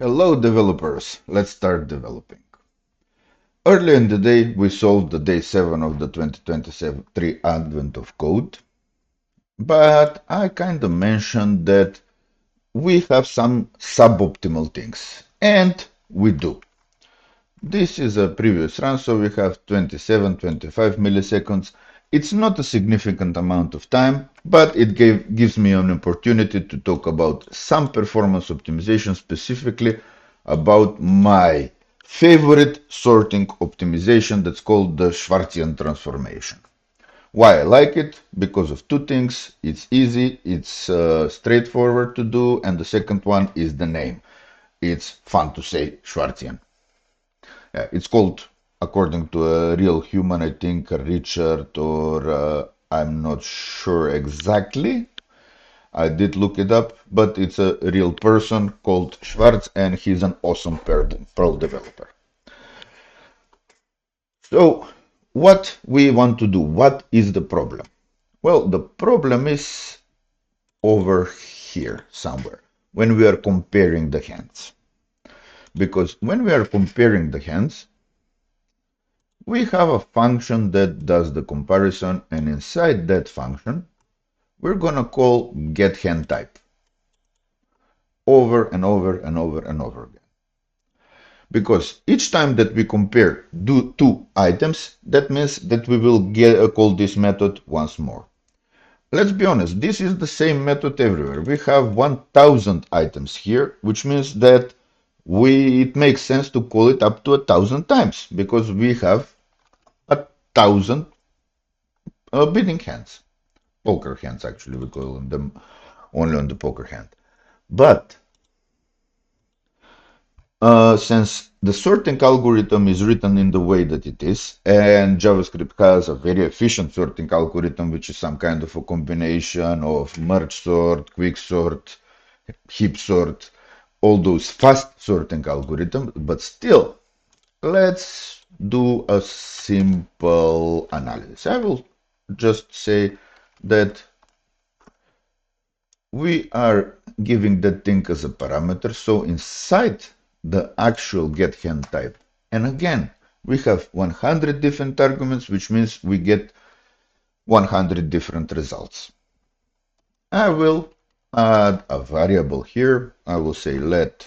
Hello developers, let's start developing. Earlier in the day we solved the day 7 of the 2023 advent of code, but I kinda mentioned that we have some suboptimal things, and we do. This is a previous run, so we have 27, 25 milliseconds. It's not a significant amount of time, but it gives me an opportunity to talk about some performance optimization, specifically about my favorite sorting optimization that's called the Schwartzian transformation. Why I like it? Because of two things. It's easy, it's straightforward to do, and the second one is the name. It's fun to say Schwartzian. It's called, according to a real human, I think Richard, or I'm not sure exactly. I did look it up, but it's a real person called Schwartz, and he's an awesome Perl developer. So, what we want to do? What is the problem? Well, the problem is over here somewhere when we are comparing the hands. Because when we are comparing the hands, we have a function that does the comparison, and inside that function, we're gonna call getHandType over and over and over and over again. Because each time that we compare two items, that means that we will call this method once more. Let's be honest, this is the same method everywhere. We have 1000 items here, which means that it makes sense to call it up to 1000 times because we have 1000 bidding hands. Poker hands, actually, we call them only on the poker hand. But since the sorting algorithm is written in the way that it is, and JavaScript has a very efficient sorting algorithm, which is some kind of a combination of merge sort, quick sort, heap sort, all those fast sorting algorithms, but still, let's do a simple analysis. I will just say that we are giving that thing as a parameter, so inside the actual getHandType, and again, we have 100 different arguments, which means we get 100 different results. I will add a variable here. I will say let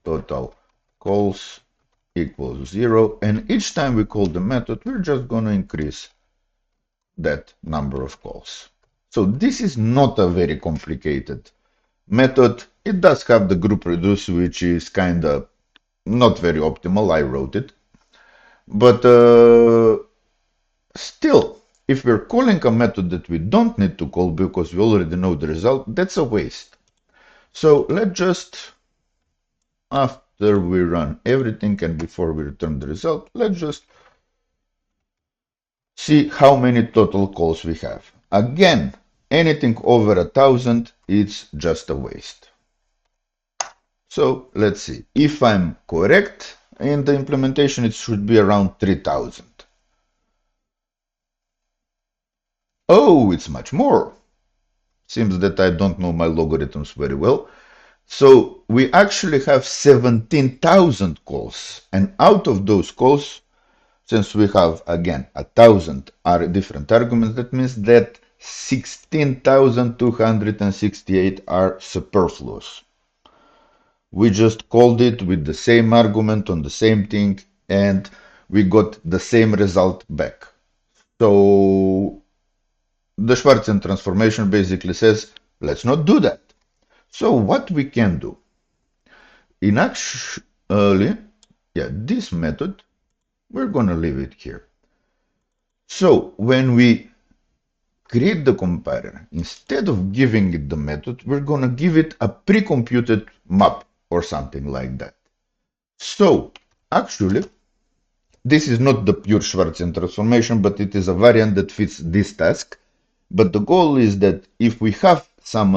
total calls equals 0, and each time we call the method, we're just going to increase that number of calls. So this is not a very complicated method. It does have the group reduce, which is kind of not very optimal. I wrote it. But still, if we're calling a method that we don't need to call because we already know the result, that's a waste. So let's just, after we run everything and before we return the result, let's just see how many total calls we have. Again, anything over 1000, it's just a waste. So let's see. If I'm correct in the implementation, it should be around 3000. Oh, it's much more. Seems that I don't know my logarithms very well. So we actually have 17,000 calls. And out of those calls, since we have, again, 1000 are different arguments, that means that 16,268 are superfluous. We just called it with the same argument on the same thing, and we got the same result back. So the Schwartzian transformation basically says, let's not do that. So what we can do? In actually, this method, we're going to leave it here. So when we create the comparer, instead of giving it the method, we're going to give it a pre-computed map or something like that. So actually, this is not the pure Schwartzian transformation, but it is a variant that fits this task. But the goal is that if we have some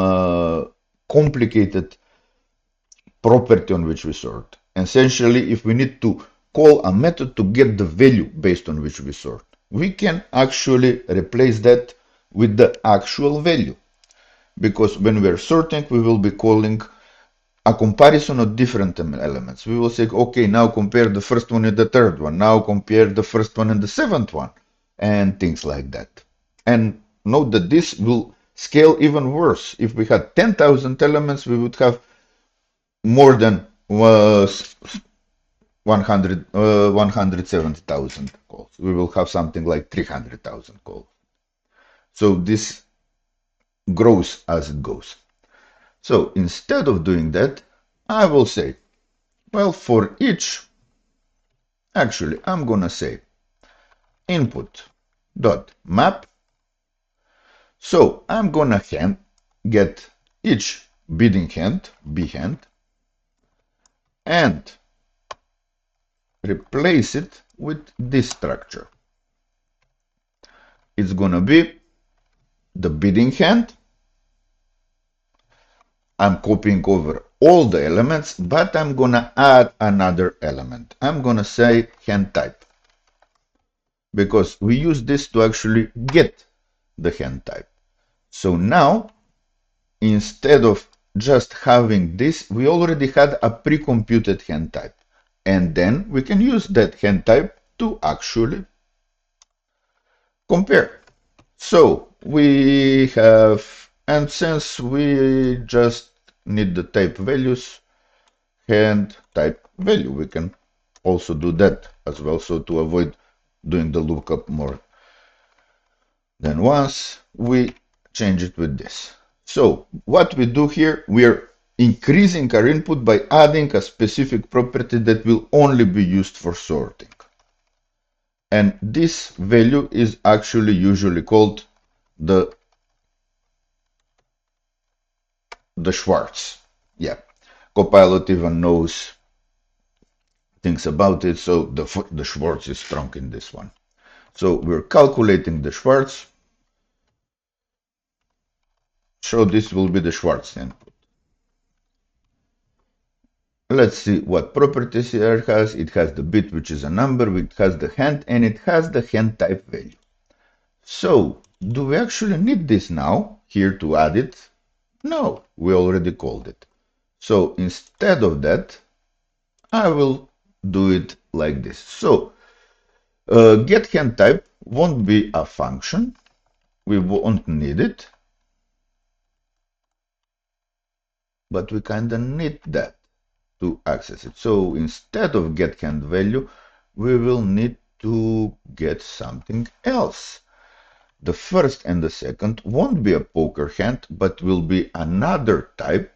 complicated property on which we sort, essentially if we need to call a method to get the value based on which we sort, we can actually replace that with the actual value. Because when we're sorting, we will be calling a comparison of different elements. We will say, okay, now compare the first one and the third one, now compare the first one and the seventh one, and things like that. And note that this will scale even worse. If we had 10,000 elements, we would have more than 170,000 calls. We will have something like 300,000 calls. So this grows as it goes. So instead of doing that, I will say, well, for each, actually, I'm gonna say input dot map. So I'm gonna get each bidding hand, B hand, and replace it with this structure. It's gonna be the bidding hand. I'm copying over all the elements, but I'm gonna add another element. I'm gonna say hand type, because we use this to actually get the hand type. So now, instead of just having this, we already had a pre-computed hand type. And then we can use that hand type to actually compare. So we have, and since we just need the type values, hand type value, we can also do that as well. So to avoid doing the lookup more than once, we change it with this. So what we do here, we are increasing our input by adding a specific property that will only be used for sorting. And this value is actually usually called the Schwartz. Yeah, Copilot even knows things about it, so the Schwartz is strong in this one. So we're calculating the Schwartz. So this will be the Schwartzian. Let's see what properties it has. It has the bit, which is a number, it has the hand, and it has the hand type value. So, do we actually need this now, here to add it? No, we already called it. So, instead of that, I will do it like this. So, get hand type won't be a function. We won't need it. But we kind of need that to access it. So instead of get hand value, we will need to get something else. The first and the second won't be a poker hand, but will be another type.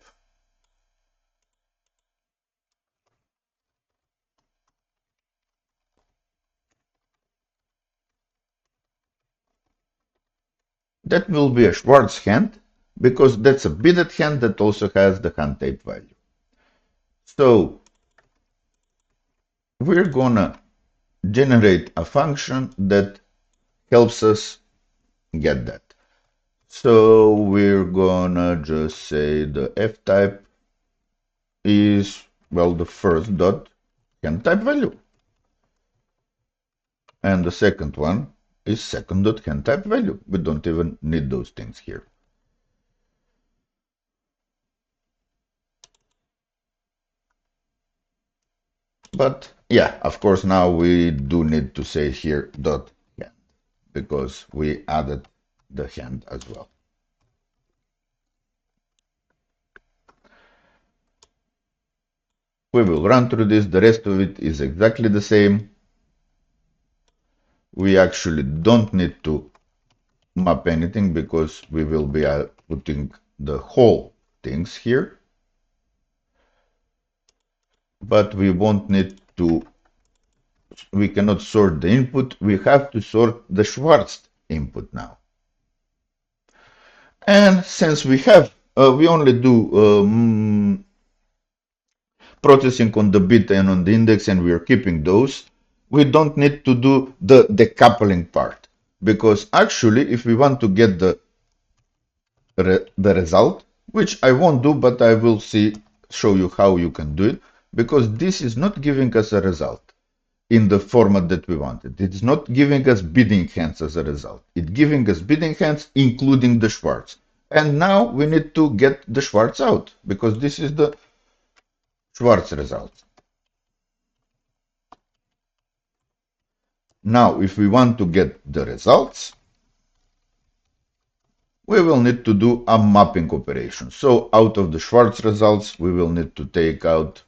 That will be a Schwartz hand, because that's a bidded hand that also has the hand type value. So we're gonna generate a function that helps us get that. So we're gonna just say the F type is, well, the first dot hand type value. And the second one is second dot hand type value. We don't even need those things here. But yeah, of course, now we do need to say here dot hand, because we added the hand as well. We will run through this. The rest of it is exactly the same. We actually don't need to map anything, because we will be putting the whole things here. But we won't need to, we cannot sort the input. We have to sort the Schwartz input now. And since we have, we only do processing on the bit and on the index, and we are keeping those, we don't need to do the decoupling part, because actually if we want to get the result, which I won't do, but I will show you how you can do it, because this is not giving us a result in the format that we wanted. It's not giving us bidding hands as a result. It's giving us bidding hands including the Schwartz. And now we need to get the Schwartz out, because this is the Schwartz results. Now, if we want to get the results, we will need to do a mapping operation. So out of the Schwartz results, we will need to take out.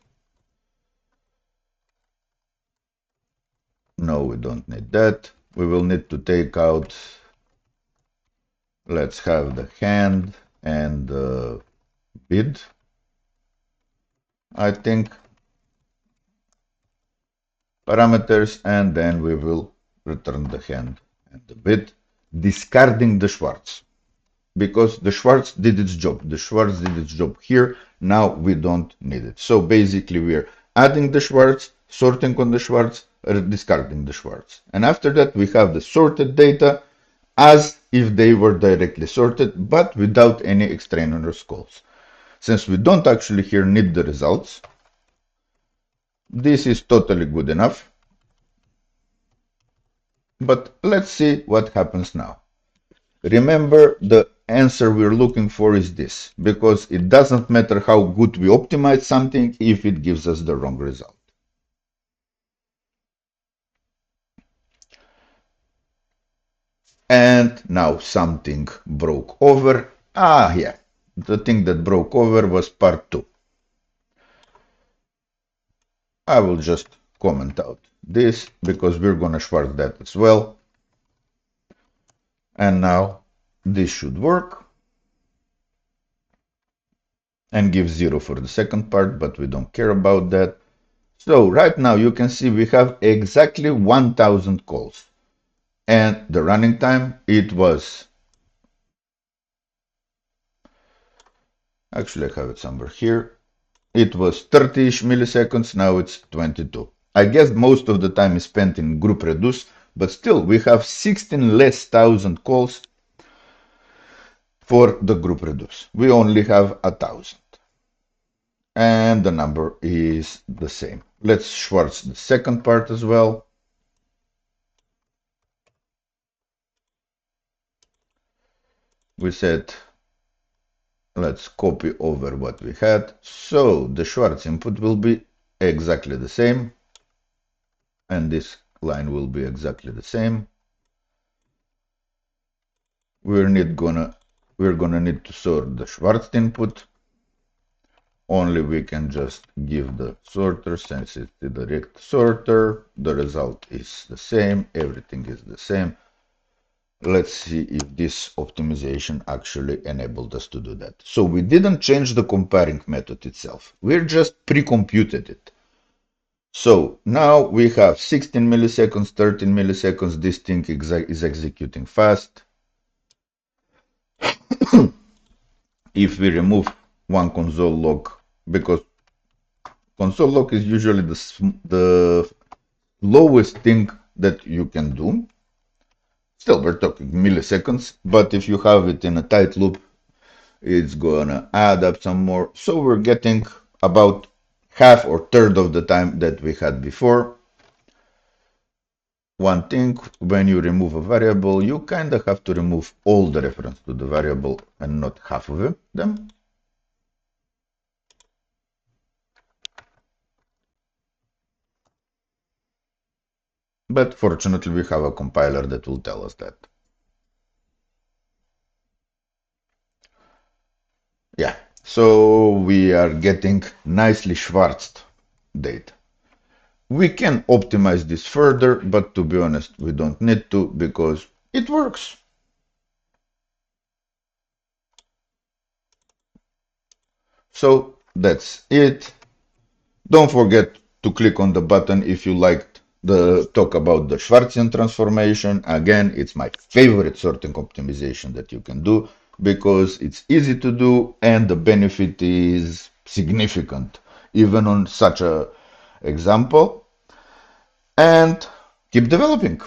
No, we don't need that. We will need to take out, let's have the hand and the bid, I think, parameters, and then we will return the hand and the bid, discarding the Schwartz. Because the Schwartz did its job. The Schwartz did its job here. Now we don't need it. So basically we're adding the Schwartz, sorting on the Schwartz, discarding the Schwartz. And after that we have the sorted data as if they were directly sorted, but without any extraneous calls. Since we don't actually here need the results, this is totally good enough. But let's see what happens now. Remember, the answer we're looking for is this, because it doesn't matter how good we optimize something if it gives us the wrong result. And now something broke over. Yeah, the thing that broke over was part 2. I will just comment out this because we're gonna Schwartz that as well. And now this should work and give 0 for the second part, but we don't care about that. So right now you can see we have exactly 1000 calls. And the running time, it was, actually I have it somewhere here, it was 30-ish milliseconds, now it's 22. I guess most of the time is spent in group reduce, but still we have 16 less thousand calls for the group reduce. We only have 1000. And the number is the same. Let's Schwartz the second part as well. We said, let's copy over what we had. So the Schwartz input will be exactly the same. And this line will be exactly the same. We're gonna need to sort the Schwartz input. Only we can just give the sorter since it's the direct sorter. The result is the same. Everything is the same. Let's see if this optimization actually enabled us to do that. So we didn't change the comparing method itself. We're just pre-computed it. So now we have 16 milliseconds, 13 milliseconds. This thing is executing fast. If we remove one console log, because console log is usually the lowest thing that you can do. Still, we're talking milliseconds, but if you have it in a tight loop, it's gonna add up some more. So we're getting about half or third of the time that we had before. One thing, when you remove a variable, you kind of have to remove all the reference to the variable and not half of them. But fortunately, we have a compiler that will tell us that. Yeah, so we are getting nicely Schwartzed data. We can optimize this further, but to be honest, we don't need to because it works. So that's it. Don't forget to click on the button if you liked the talk about the Schwartzian transformation. Again, it's my favorite sorting optimization that you can do because it's easy to do and the benefit is significant, even on such a example. And keep developing.